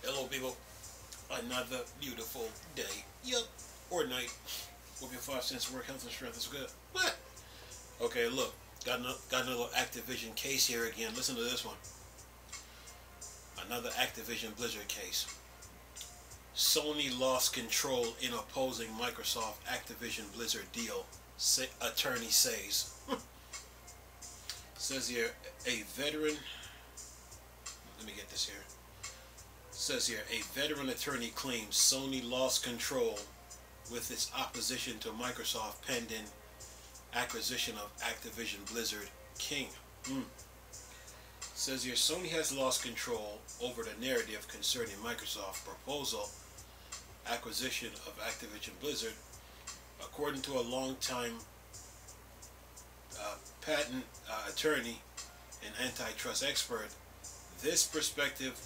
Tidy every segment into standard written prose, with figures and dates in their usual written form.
Hello, people. Another beautiful day. Yup. Or night. Hope your 5 cents work, health and strength is good. What? Okay, look. Got another Activision case here again. Listen to this one. Another Activision Blizzard case. Sony lost control in opposing Microsoft Activision Blizzard deal, attorney says. Says here, a veteran. Let me get this here. Says here, a veteran attorney claims Sony lost control with its opposition to Microsoft pending acquisition of Activision Blizzard King. Says here, Sony has lost control over the narrative concerning Microsoft's proposal acquisition of Activision Blizzard. According to a long-time patent attorney and antitrust expert, this perspective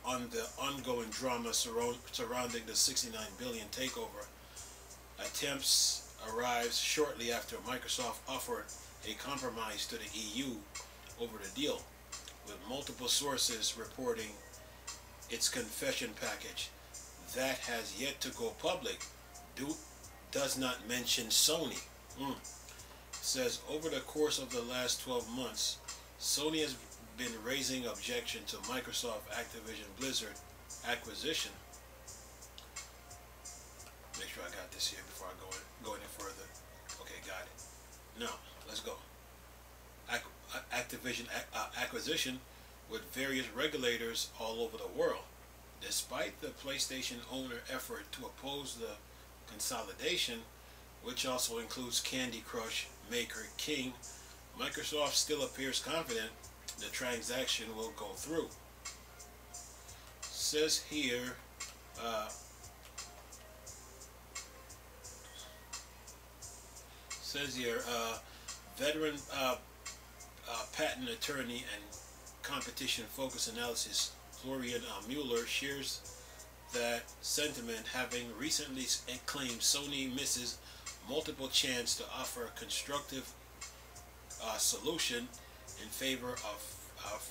on the ongoing drama surrounding the $69 billion takeover attempts arrives shortly after Microsoft offered a compromise to the EU over the deal, with multiple sources reporting its confession package that has yet to go public does not mention Sony. Says over the course of the last 12 months, Sony has been raising objection to Microsoft Activision Blizzard acquisition. Make sure I got this here before I go any further. Okay, got it. Now, let's go. Activision acquisition with various regulators all over the world. Despite the PlayStation owner effort to oppose the consolidation, which also includes Candy Crush maker King, Microsoft still appears confident the transaction will go through. Says here, veteran patent attorney and competition focus analysis Florian Mueller shares that sentiment, having recently claimed Sony misses multiple chances to offer a constructive solution in favor of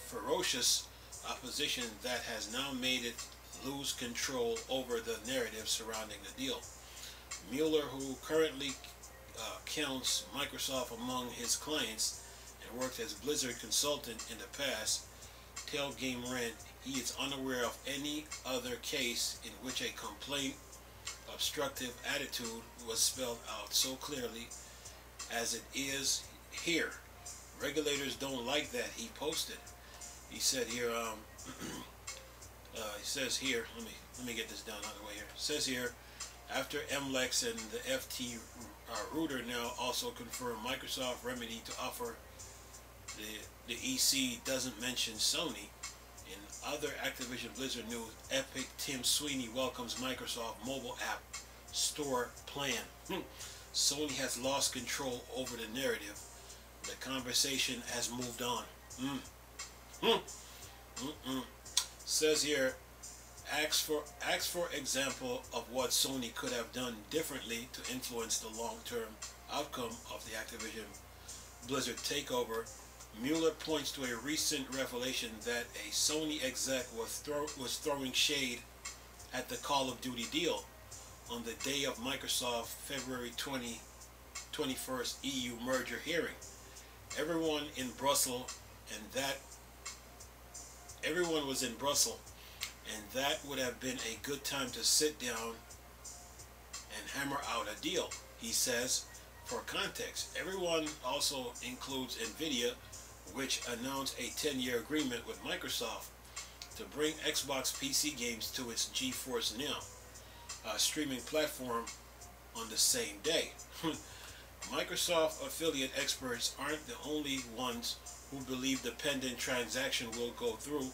ferocious opposition that has now made it lose control over the narrative surrounding the deal. Mueller, who currently counts Microsoft among his clients and worked as Blizzard consultant in the past, tell Game Rant he is unaware of any other case in which a complaint obstructive attitude was spelled out so clearly as it is here. Regulators don't like that, he posted. He said here, he says here, let me get this down out of the way here. It says here, after MLEX and the FT router now also confirmed Microsoft remedy to offer, the EC doesn't mention Sony. In other Activision Blizzard news, Epic Tim Sweeney welcomes Microsoft mobile app store plan. Sony has lost control over the narrative. The conversation has moved on. Says here, asks for example of what Sony could have done differently to influence the long-term outcome of the Activision Blizzard takeover. Mueller points to a recent revelation that a Sony exec was throwing shade at the Call of Duty deal on the day of Microsoft February 21st EU merger hearing. Everyone was in Brussels, and that would have been a good time to sit down and hammer out a deal, he says. For context, everyone also includes Nvidia, which announced a 10-year agreement with Microsoft to bring Xbox PC games to its GeForce Now streaming platform on the same day. Microsoft affiliate experts aren't the only ones who believe the pending transaction will go through.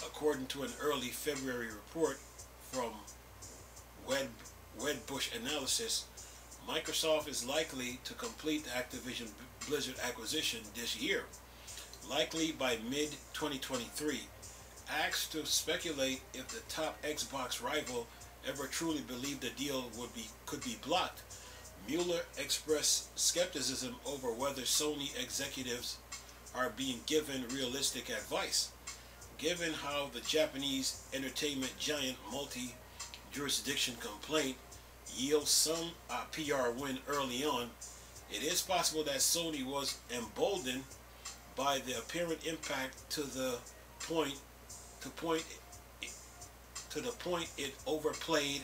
According to an early February report from Wedbush Analysis, Microsoft is likely to complete the Activision Blizzard acquisition this year, likely by mid-2023. Asked to speculate if the top Xbox rival ever truly believed the deal could be blocked, Mueller expressed skepticism over whether Sony executives are being given realistic advice. Given how the Japanese entertainment giant multi-jurisdiction complaint yields some PR win early on, it is possible that Sony was emboldened by the apparent impact to the point it overplayed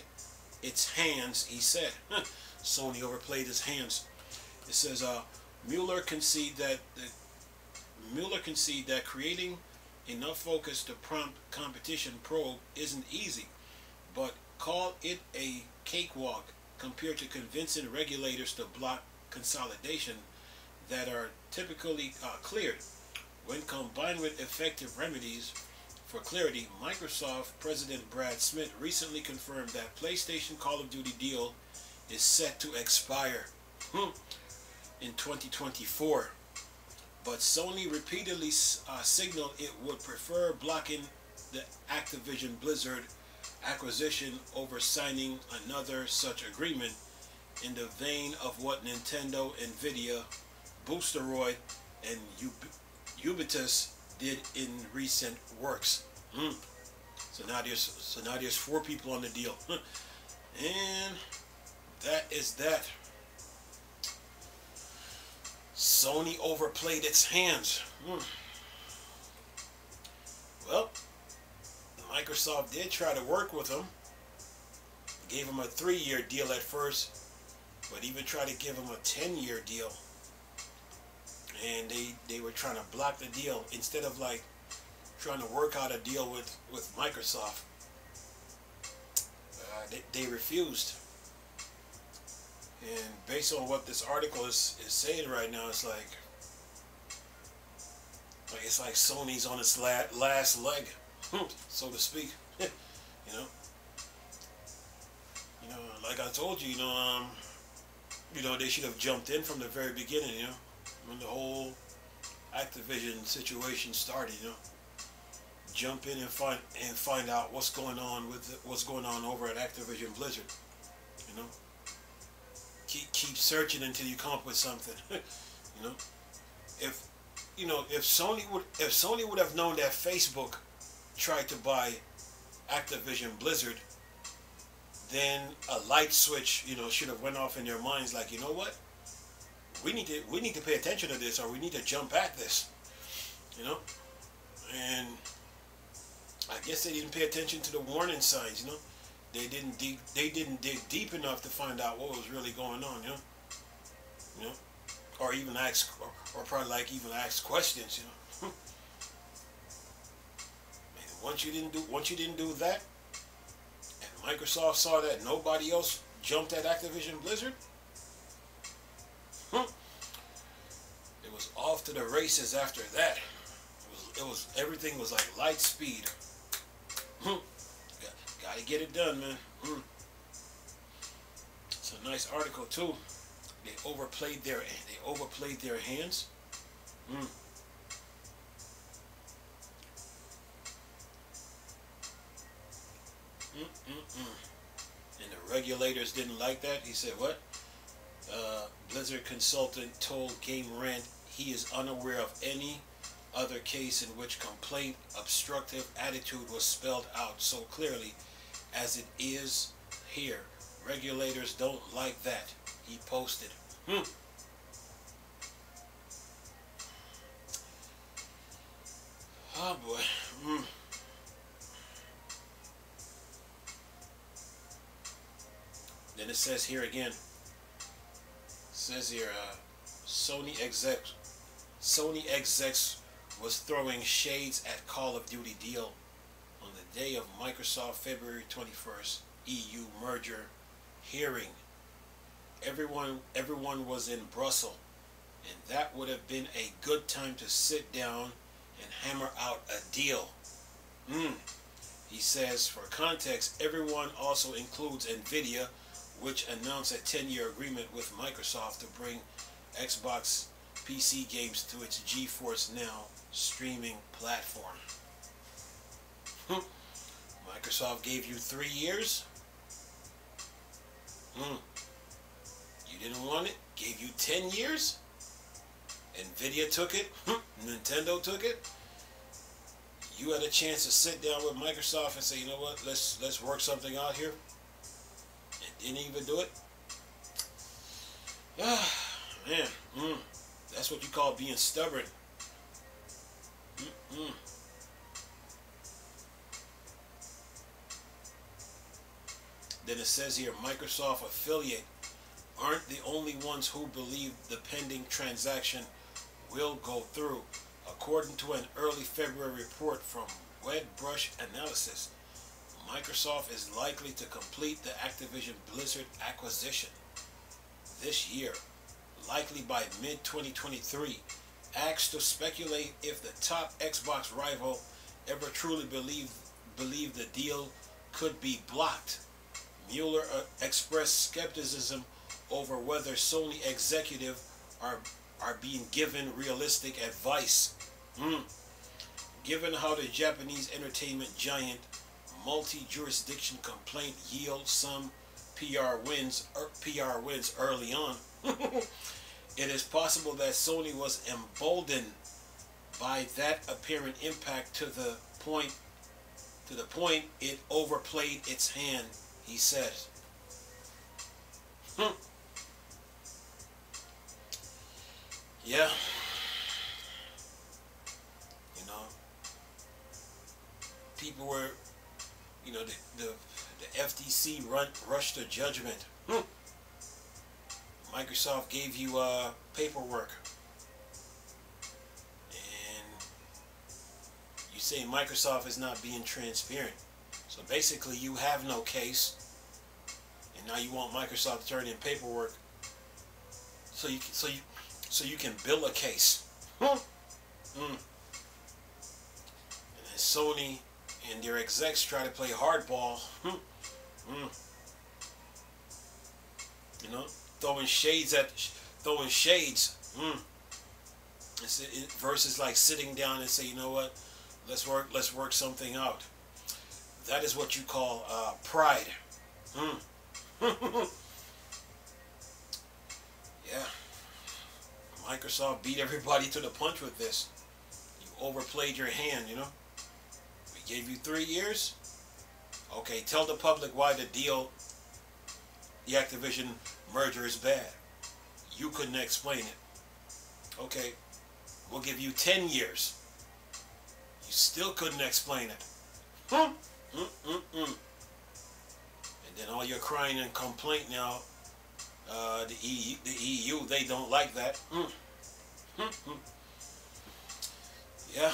its hands. He said, Sony overplayed its hands. It says, Mueller conceded that creating enough focus to prompt competition probe isn't easy, but called it a cakewalk compared to convincing regulators to block consolidation that are typically cleared. When combined with effective remedies for clarity, Microsoft President Brad Smith recently confirmed that PlayStation Call of Duty deal is set to expire in 2024. But Sony repeatedly signaled it would prefer blocking the Activision Blizzard acquisition over signing another such agreement, in the vein of what Nintendo, Nvidia, Boosteroid, and Ubisoft did in recent works. So now there's 4 people on the deal, and that is that. Sony overplayed its hands. Well, Microsoft did try to work with them. Gave them a 3-year deal at first, but even tried to give them a 10-year deal. And they were trying to block the deal instead of like trying to work out a deal with Microsoft. They refused. And based on what this article is saying right now, it's like Sony's on its last leg, so to speak. you know, like I told you, they should have jumped in from the very beginning, when the whole Activision situation started, jump in and find out what's going on over at Activision Blizzard, Keep searching until you come up with something. If Sony would have known that Facebook tried to buy Activision Blizzard, then a light switch, should have went off in their minds. Like, you know what? We need to pay attention to this, or we need to jump at this. And I guess they didn't pay attention to the warning signs. They didn't dig deep enough to find out what was really going on, or even ask, or probably even ask questions, And once you didn't do that, and Microsoft saw that nobody else jumped at Activision Blizzard, it was off to the races after that. Everything was like light speed. Gotta get it done, man. It's a nice article too. They overplayed their hands. And the regulators didn't like that. He said, what? Blizzard consultant told Game Rant he is unaware of any other case in which complaint obstructive attitude was spelled out so clearly as it is here. Regulators don't like that, he posted. Oh boy. Then it says here again. It says here, Sony execs was throwing shades at Call of Duty deal on the day of Microsoft February 21st EU merger hearing. Everyone was in Brussels, and that would have been a good time to sit down and hammer out a deal. He says, for context, everyone also includes Nvidia, which announced a 10-year agreement with Microsoft to bring Xbox PC games to its GeForce Now streaming platform. Microsoft gave you 3 years. You didn't want it? Gave you 10 years? Nvidia took it? Nintendo took it? You had a chance to sit down with Microsoft and say, you know what, let's work something out here, and didn't even do it. Ah, man, that's what you call being stubborn. Then it says here, Microsoft affiliate aren't the only ones who believe the pending transaction will go through. According to an early February report from Wedbush Analysis, Microsoft is likely to complete the Activision Blizzard acquisition this year, likely by mid-2023. Asked to speculate if the top Xbox rival ever truly believed the deal could be blocked, Mueller expressed skepticism over whether Sony executives are being given realistic advice. Given how the Japanese entertainment giant multi-jurisdiction complaint yields some PR wins early on, it is possible that Sony was emboldened by that apparent impact to the point it overplayed its hand, he said. Yeah. You know, people were, you know, the FTC rushed to judgment. Microsoft gave you paperwork, and you say Microsoft is not being transparent. So basically, you have no case, and now you want Microsoft to turn in paperwork so you can build a case. And then Sony and their execs try to play hardball. You know, throwing shades versus like sitting down and say, you know what, let's work something out. That is what you call pride. Yeah, Microsoft beat everybody to the punch with this. You overplayed your hand, you know. We gave you 3 years. Okay, tell the public why the Activision merger is bad. You couldn't explain it. Okay, we'll give you 10 years. You still couldn't explain it. And then all your crying and complaint now, the EU, they don't like that. Yeah.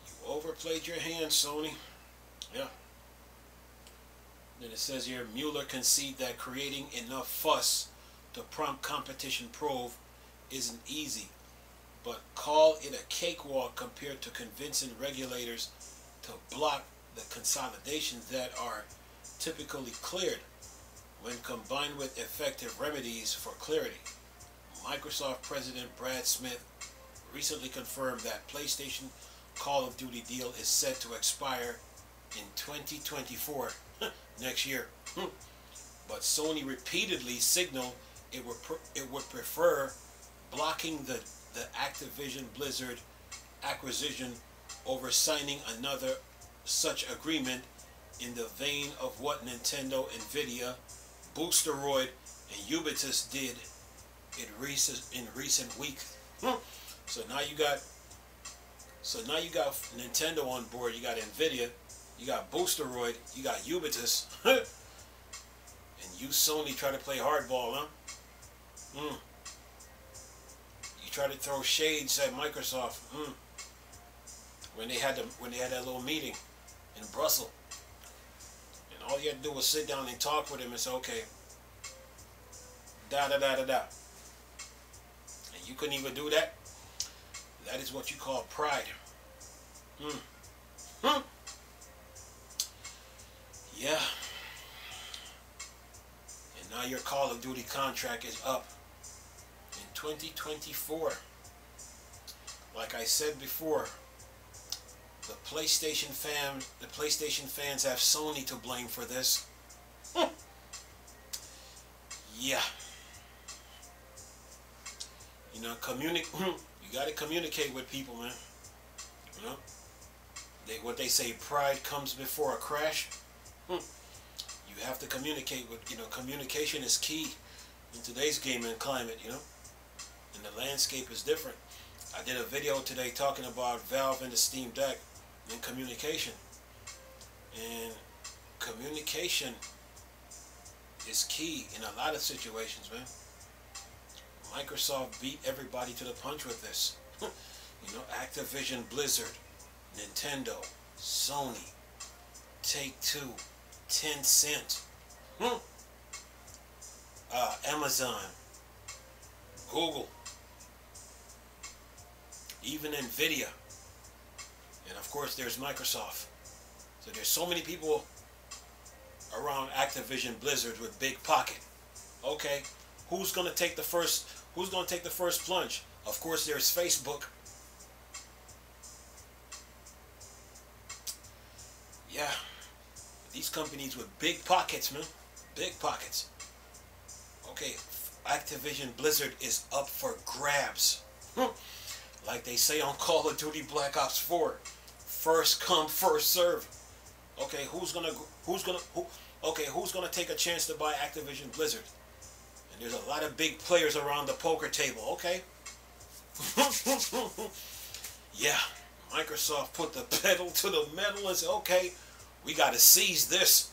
You overplayed your hand, Sony. Yeah. Then it says here, Mueller conceded that creating enough fuss to prompt competition probe isn't easy, but call it a cakewalk compared to convincing regulators to block the consolidations that are typically cleared when combined with effective remedies for clarity. Microsoft President Brad Smith recently confirmed that PlayStation Call of Duty deal is set to expire in 2024, next year. But Sony repeatedly signaled it would prefer blocking the Activision Blizzard acquisition over signing another such agreement in the vein of what Nintendo, Nvidia, Boosteroid, and Ubisoft did in recent weeks. So now you got Nintendo on board, you got Nvidia, you got Boosteroid, you got Ubisoft, and you Sony try to play hardball, huh? You try to throw shades at Microsoft, when they had that little meeting in Brussels, and all you had to do was sit down and talk with him and say, okay, da. And you couldn't even do that. That is what you call pride. Yeah. And now your Call of Duty contract is up in 2024. Like I said before, the PlayStation fans have Sony to blame for this. Yeah. You know, you got to communicate with people, man. You know, what they say, pride comes before a crash. You have to communicate with, communication is key in today's gaming climate, and the landscape is different. I did a video today talking about Valve and the Steam Deck and communication. And communication is key in a lot of situations, man. Microsoft beat everybody to the punch with this. Activision, Blizzard, Nintendo, Sony, Take-Two, Tencent, Amazon, Google, even Nvidia, and of course there's Microsoft. So there's so many people around Activision, Blizzard with big pocket. Okay, who's gonna take the first plunge? Of course there's Facebook. Yeah, these companies with big pockets, man. Big pockets. Okay, Activision Blizzard is up for grabs. Like they say on Call of Duty Black Ops 4. First come, first serve. Okay, who's gonna take a chance to buy Activision Blizzard? And there's a lot of big players around the poker table, okay? Yeah, Microsoft put the pedal to the metal and said, okay, we gotta seize this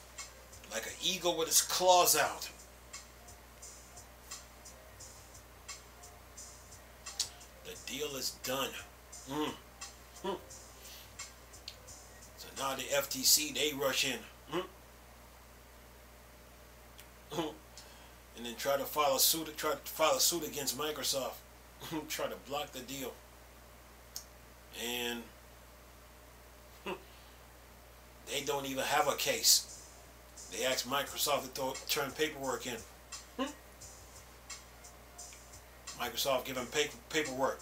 like an eagle with its claws out. The deal is done. So now the FTC, they rush in. And then try to file a suit against Microsoft. Try to block the deal. And they don't even have a case. They asked Microsoft to turn paperwork in. Microsoft giving paperwork.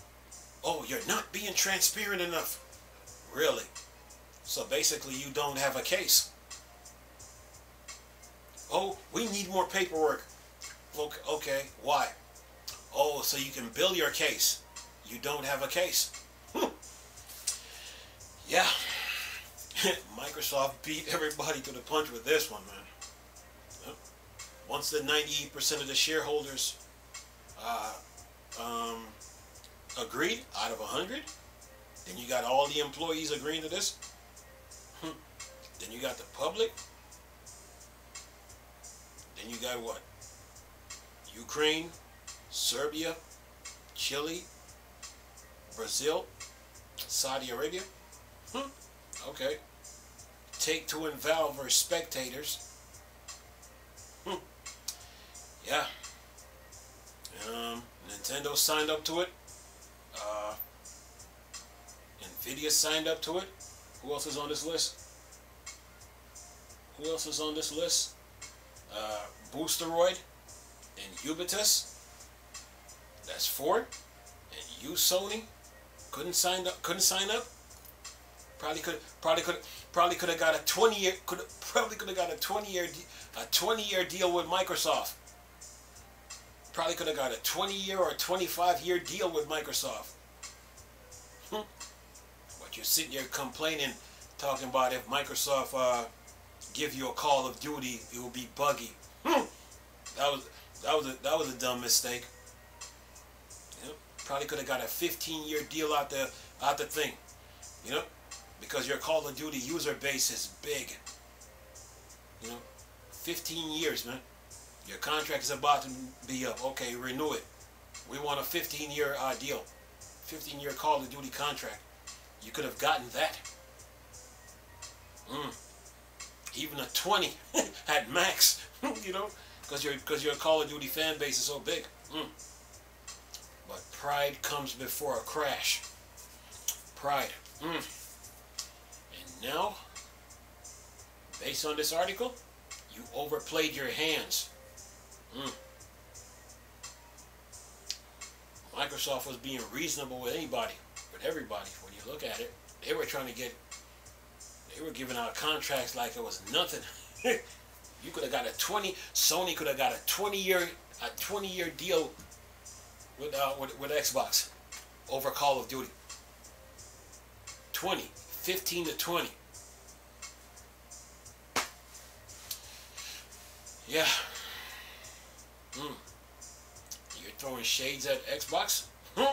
Oh, you're not being transparent enough. Really? So basically you don't have a case. Oh, we need more paperwork. Okay, why? Oh, so you can build your case. You don't have a case. Yeah. Microsoft beat everybody to the punch with this one, man. Once the 98% of the shareholders agreed out of 100, then you got all the employees agreeing to this. Then you got the public. Then you got what? Ukraine, Serbia, Chile, Brazil, Saudi Arabia. Okay. Take-Two and Valve are spectators. Yeah. Nintendo signed up to it. Nvidia signed up to it. Who else is on this list? Who else is on this list? Boosteroid and Ubisoft. That's 4. And you, Sony, couldn't sign up. Probably could have got a 20-year. Probably could have got a 20-year deal with Microsoft. Probably could have got a 20-year or 25-year deal with Microsoft. But you're sitting here complaining, talking about if Microsoft give you a Call of Duty, it will be buggy. That was a dumb mistake. Probably could have got a 15-year deal out the thing, because your Call of Duty user base is big. 15 years, man. Your contract is about to be up. Okay, renew it. We want a 15-year deal. 15-year Call of Duty contract. You could have gotten that. Even a 20 at max, because your Call of Duty fan base is so big. But pride comes before a crash. Pride. And now, based on this article, you overplayed your hands. Microsoft was being reasonable with everybody. When you look at it, they were giving out contracts like it was nothing. You could have got Sony could have got a 20-year deal with Xbox over Call of Duty. 20. 15 to 20. Yeah. You're throwing shades at Xbox? They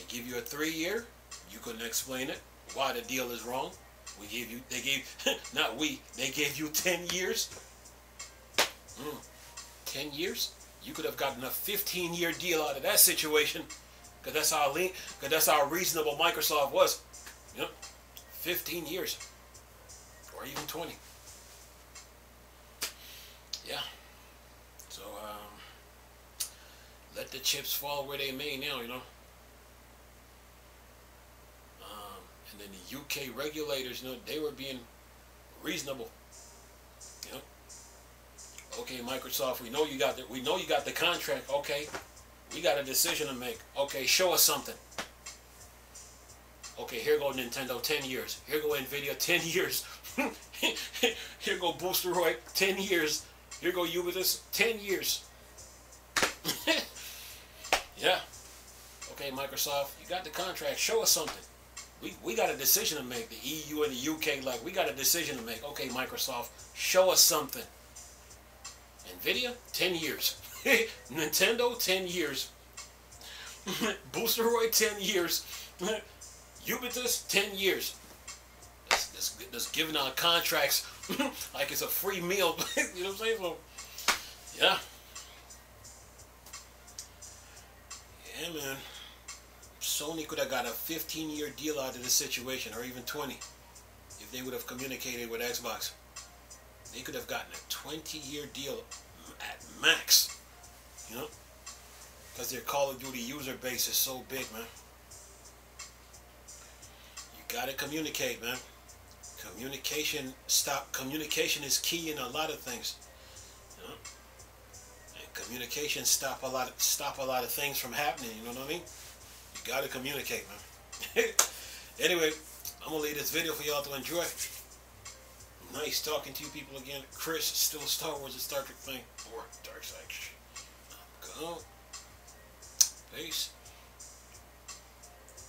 give you a 3-year. You couldn't explain it. Why the deal is wrong. They gave you 10 years. 10 years? You could have gotten a 15-year deal out of that situation. Because that's how reasonable Microsoft was. 15 years. Or even 20. Yeah. So, let the chips fall where they may now, And then the UK regulators, they were being reasonable. Okay, Microsoft, we know you got the contract. Okay, we got a decision to make. Okay, show us something. Okay, here go Nintendo, 10 years. Here go Nvidia, 10 years. Here go Boosteroid, 10 years. Here go Ubisoft, 10 years. Yeah. Okay, Microsoft, you got the contract. Show us something. We got a decision to make. The EU and the UK, we got a decision to make. Okay, Microsoft, show us something. Nvidia, 10 years. Nintendo, 10 years. Boosteroid, 10 years. Ubisoft, 10 years. That's giving out contracts like it's a free meal. You know what I'm saying? So, yeah. Yeah, man. Sony could have got a 15-year deal out of this situation, or even 20, if they would have communicated with Xbox. They could have gotten a 20-year deal at max, because their Call of Duty user base is so big, man. You gotta communicate, man. Communication is key in a lot of things, and communication stop a lot of things from happening. You know what I mean? You gotta communicate, man. Anyway, I'm gonna leave this video for y'all to enjoy. Nice talking to you people again. Chris, still Star Wars and Star Trek thing, or Dark Side. Go. Peace.